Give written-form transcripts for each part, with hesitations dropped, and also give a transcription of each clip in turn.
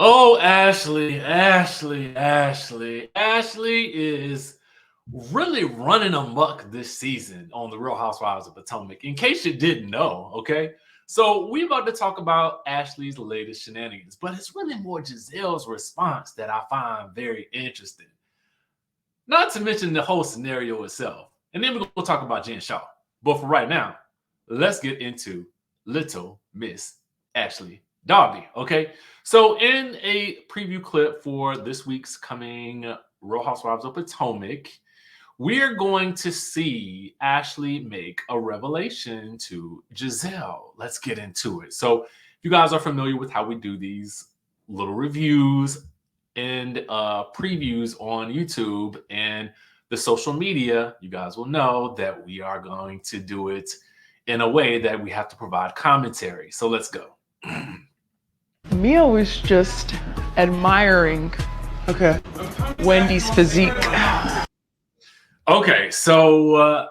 Oh, Ashley is really running amok this season on the Real Housewives of Potomac. In case you didn't know, okay? So we're about to talk about Ashley's latest shenanigans, but it's really more Gizelle's response that I find very interesting. Not to mention the whole scenario itself. And then we're going to talk about Jen Shah. But for right now, let's get into Little Miss Ashley Darby. Okay. So, in a preview clip for this week's coming Real Housewives of Potomac, we're going to see Ashley make a revelation to Gizelle. Let's get into it. So, if you guys are familiar with how we do these little reviews and previews on YouTube and the social media, you guys will know that we are going to do it in a way that we have to provide commentary. So let's go. Mia was just admiring Wendy's physique. Okay, so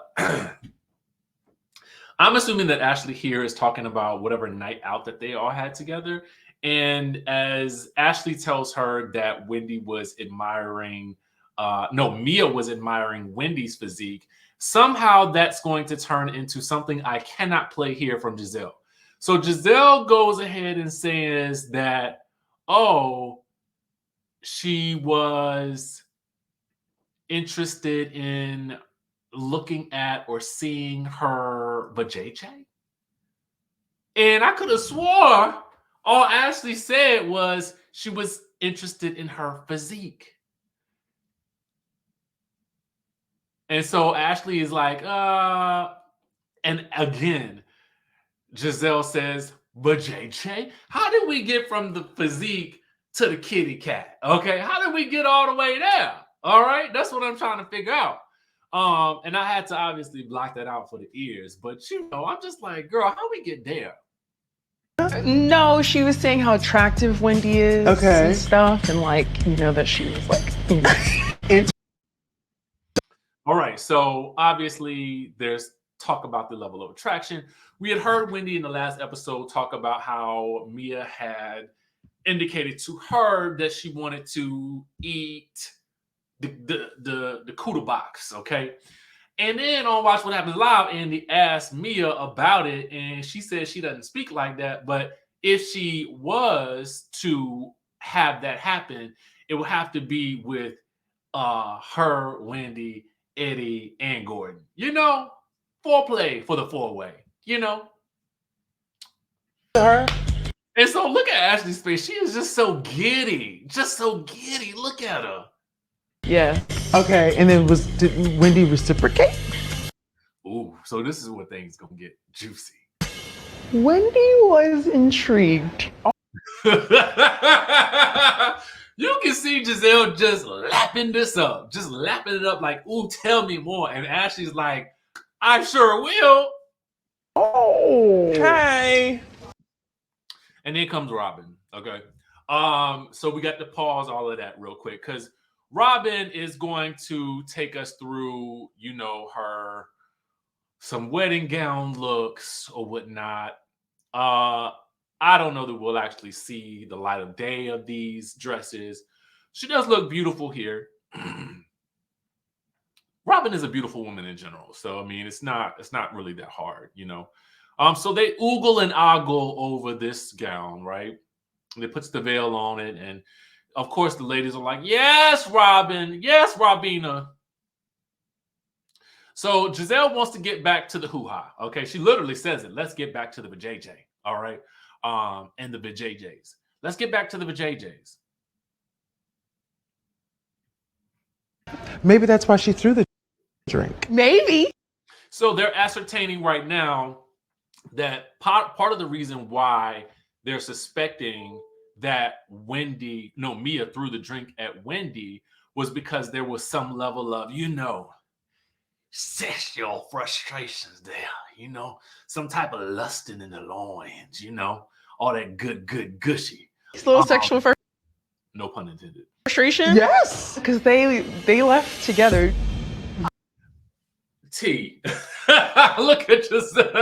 I'm assuming that Ashley here is talking about whatever night out that they all had together. And as Ashley tells her that Wendy was admiring, Mia was admiring Wendy's physique, somehow that's going to turn into something I cannot play here from Gizelle. So Gizelle goes ahead and says that, oh, she was interested in looking at or seeing her vajayjay. And I could have swore all Ashley said was she was interested in her physique. And so Ashley is like, and again, Gizelle says, vajayjay? How did we get from the physique to the kitty cat? Okay, how did we get all the way there? All right, that's what I'm trying to figure out. And I had to obviously block that out for the ears, but I'm just like, girl, how we get there? No, she was saying how attractive Wendy is and stuff, and that she was like. All right, so obviously there's talk about the level of attraction. We had heard Wendy in the last episode talk about how Mia had indicated to her that she wanted to eat the Cuda box, okay? And then on Watch What Happens Live, Andy asked Mia about it, and she said she doesn't speak like that, but if she was to have that happen, it would have to be with her, Wendy, Eddie, and Gordon. Foreplay for the four-way, Her. And so look at Ashley's face. She is just so giddy. Just so giddy. Look at her. Yeah. Okay, and then did Wendy reciprocate? Ooh, so this is where things gonna get juicy. Wendy was intrigued. You can see Gizelle just lapping this up. Just lapping it up like, ooh, tell me more. And Ashley's like, I sure will. Oh. Okay. And then comes Robin. Okay. So we got to pause all of that real quick because Robin is going to take us through, her some wedding gown looks or whatnot. I don't know that we'll actually see the light of day of these dresses. She does look beautiful here. Robin is a beautiful woman in general. So, I mean, it's not really that hard, So they oogle and ogle over this gown, right? And it puts the veil on it. And of course, the ladies are like, yes, Robin. Yes, Robina. So Gizelle wants to get back to the hoo-ha. Okay. She literally says it. Let's get back to the vajayjay. All right. And the vajayjays. Let's get back to the vajayjays. Maybe that's why she threw the drink. Maybe. So they're ascertaining right now that part of the reason why they're suspecting that Mia threw the drink at Wendy was because there was some level of, sexual frustrations there, some type of lusting in the loins, all that good gushy. It's a little sexual no pun intended. Frustration? Yes. Because they left together. T. Look at Giselle.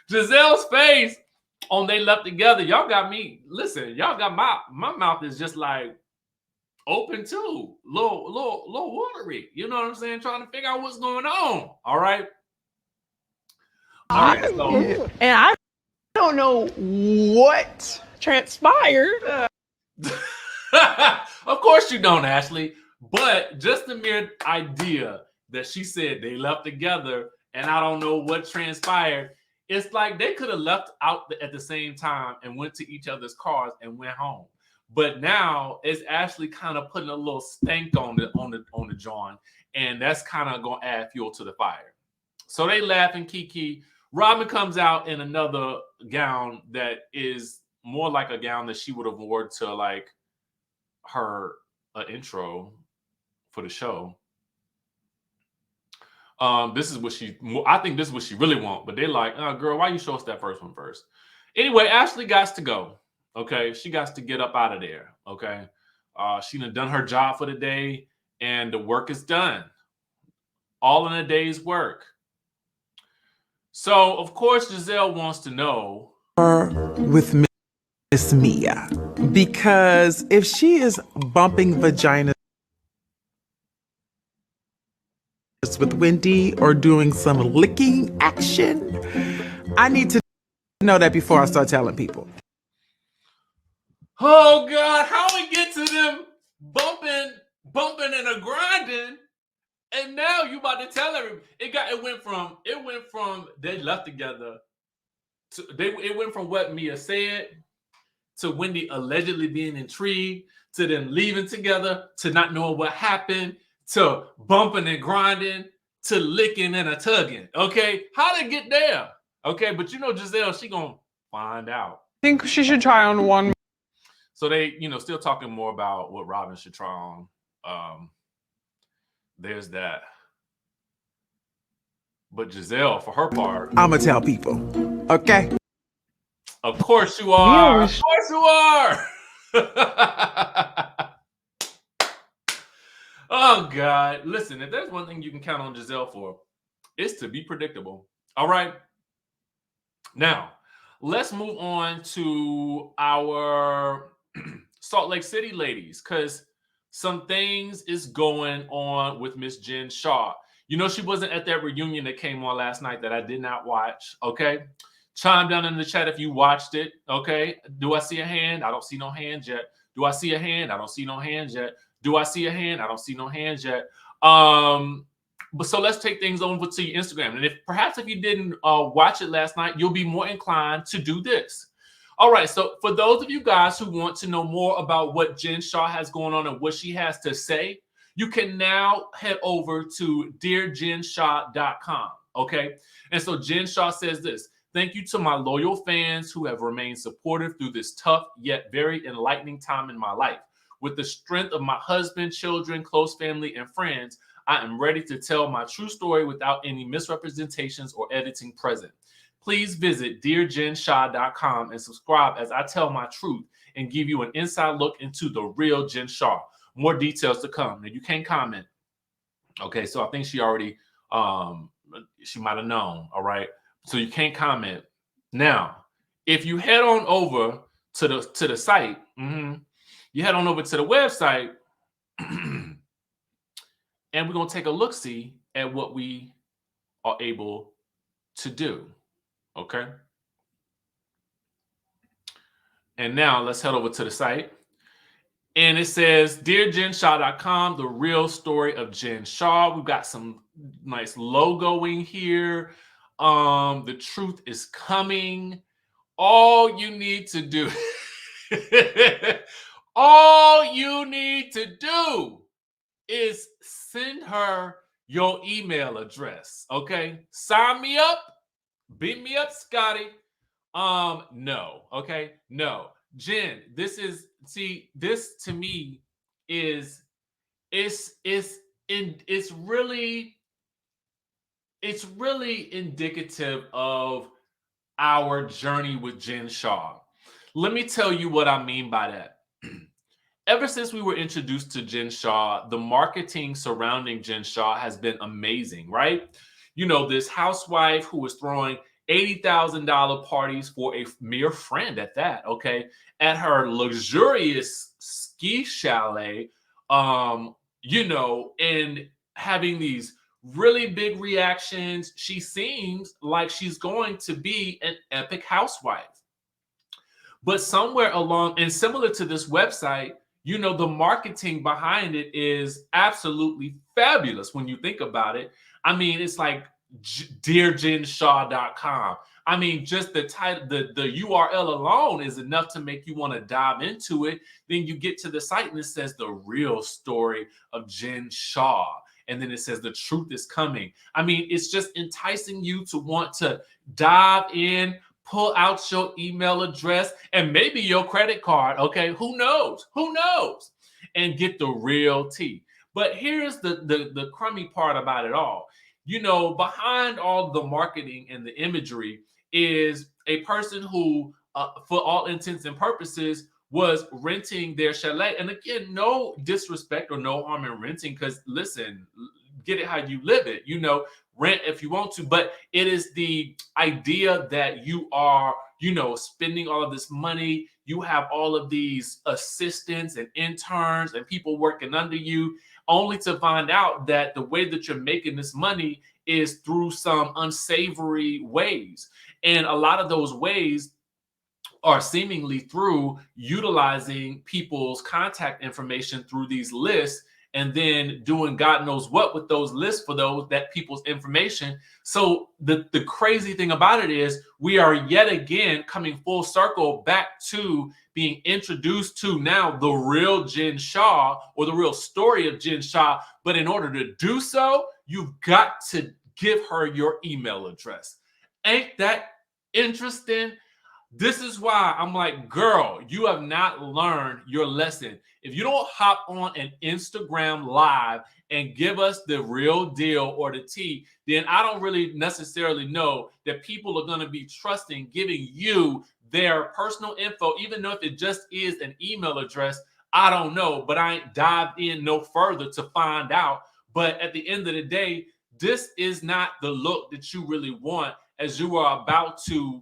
Giselle's face on They Left Together, y'all got me. Listen, y'all got my mouth is just like open too, little watery. You know what I'm saying? Trying to figure out what's going on. All right. So and I don't know what transpired. of course you don't, Ashley. But just the mere idea that she said they left together and I don't know what transpired, it's like they could have left out at the same time and went to each other's cars and went home. But now it's Ashley kind of putting a little stank on the joint, and that's kind of gonna add fuel to the fire. So they laugh and kiki. Robin comes out in another gown that is more like a gown that she would have worn to like her intro for the show. This is what I think this is what she really want, but they're like, oh, girl, why you show us that first one first? Anyway, Ashley got to go. Okay, she got to get up out of there. Okay, she done her job for the day, and the work is done. All in a day's work. So, of course, Gizelle wants to know with Miss Mia, because if she is bumping vaginas with Wendy or doing some licking action, I need to know that before I start telling people. Oh God, how we get to them bumping and a grinding, and now you about to tell everybody it went from they left together to it went from what Mia said to Wendy allegedly being intrigued to them leaving together to not knowing what happened to bumping and grinding to licking and a tugging. Okay, how did it get there? Okay, but you know Gizelle, she gonna find out. I think she should try on one. So they, still talking more about what Robin should try on. There's that. But Gizelle, for her part, I'ma tell people, okay? Of course you are. Of course you are. Oh God! Listen, if there's one thing you can count on Gizelle for, it's to be predictable. All right. Now, let's move on to our Salt Lake City ladies, because some things is going on with Miss Jen Shah. She wasn't at that reunion that came on last night that I did not watch. Okay, chime down in the chat if you watched it. Okay, do I see a hand? I don't see no hands yet. Do I see a hand? I don't see no hands yet. Do I see a hand? I don't see no hands yet. But so let's take things over to your Instagram. And if you didn't watch it last night, you'll be more inclined to do this. All right. So for those of you guys who want to know more about what Jen Shah has going on and what she has to say, you can now head over to DearJenShah.com. Okay. And so Jen Shah says this: thank you to my loyal fans who have remained supportive through this tough yet very enlightening time in my life. With the strength of my husband, children, close family, and friends, I am ready to tell my true story without any misrepresentations or editing present. Please visit DearJenShah.com and subscribe as I tell my truth and give you an inside look into the real Jen Shah. More details to come. Now, you can't comment. Okay, so I think she already, she might have known, all right? So you can't comment. Now, if you head on over to the site, you head on over to the website, and we're going to take a look-see at what we are able to do. Okay? And now let's head over to the site. And it says, DearJenShah.com, the real story of Jen Shah. We've got some nice logoing here. The truth is coming. All you need to do, is send her your email address. Okay? Sign me up. Beat me up, Scotty. No. Okay? No. Jen, this to me is it's really indicative of our journey with Jen Shah. Let me tell you what I mean by that. Ever since we were introduced to Jen Shah, the marketing surrounding Jen Shah has been amazing, right? This housewife who is throwing $80,000 parties for a mere friend at that, okay? At her luxurious ski chalet, and having these really big reactions. She seems like she's going to be an epic housewife. But somewhere along, and similar to this website, the marketing behind it is absolutely fabulous when you think about it. I mean, it's like DearJenShah.com. I mean, just the title, the URL alone is enough to make you want to dive into it. Then you get to the site and it says the real story of Jen Shah. And then it says the truth is coming. I mean, it's just enticing you to want to dive in, pull out your email address and maybe your credit card. Okay, who knows? Who knows? And get the real tea. But here's the crummy part about it all. Behind all the marketing and the imagery is a person who, for all intents and purposes, was renting their chalet. And again, no disrespect or no harm in renting, because listen, get it how you live it. Rent if you want to, but it is the idea that you are, spending all of this money. You have all of these assistants and interns and people working under you, only to find out that the way that you're making this money is through some unsavory ways. And a lot of those ways are seemingly through utilizing people's contact information through these lists and then doing God knows what with those lists for that people's information. So the crazy thing about it is we are yet again coming full circle back to being introduced to now the real Jen Shah, or the real story of Jen Shah. But in order to do so, you've got to give her your email address. Ain't that interesting? This is why I'm like, girl, you have not learned your lesson. If you don't hop on an Instagram live and give us the real deal or the tea, then I don't really necessarily know that people are going to be trusting giving you their personal info, even though if it just is an email address. I don't know, but I ain't dived in no further to find out. But at the end of the day, this is not the look that you really want as you are about to,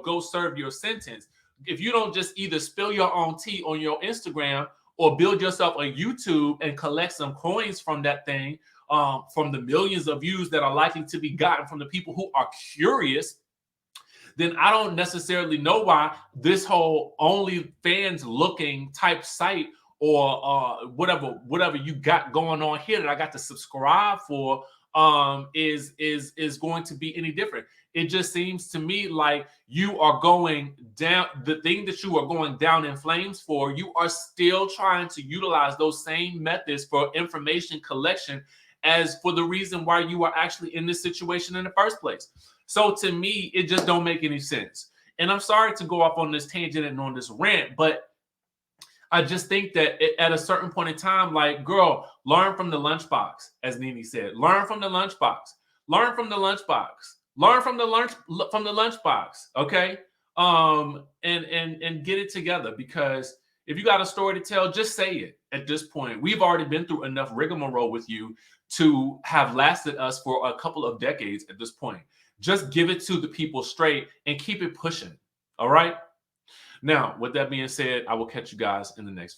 go serve your sentence. If you don't just either spill your own tea on your Instagram or build yourself a YouTube and collect some coins from that thing, from the millions of views that are likely to be gotten from the people who are curious, then I don't necessarily know why this whole OnlyFans looking type site or whatever you got going on here that I got to subscribe for is going to be any different. It just seems to me like you are going down, the thing that you are going down in flames for, you are still trying to utilize those same methods for information collection as for the reason why you are actually in this situation in the first place. So to me, it just don't make any sense. And I'm sorry to go off on this tangent and on this rant, but I just think that at a certain point in time, like, girl, learn from the lunchbox, as Nene said. Learn from the lunchbox. Learn from the lunchbox. Learn from the lunchbox. Okay, and get it together, because if you got a story to tell, just say it. At this point, we've already been through enough rigmarole with you to have lasted us for a couple of decades. At this point, just give it to the people straight and keep it pushing. All right. Now, with that being said, I will catch you guys in the next video.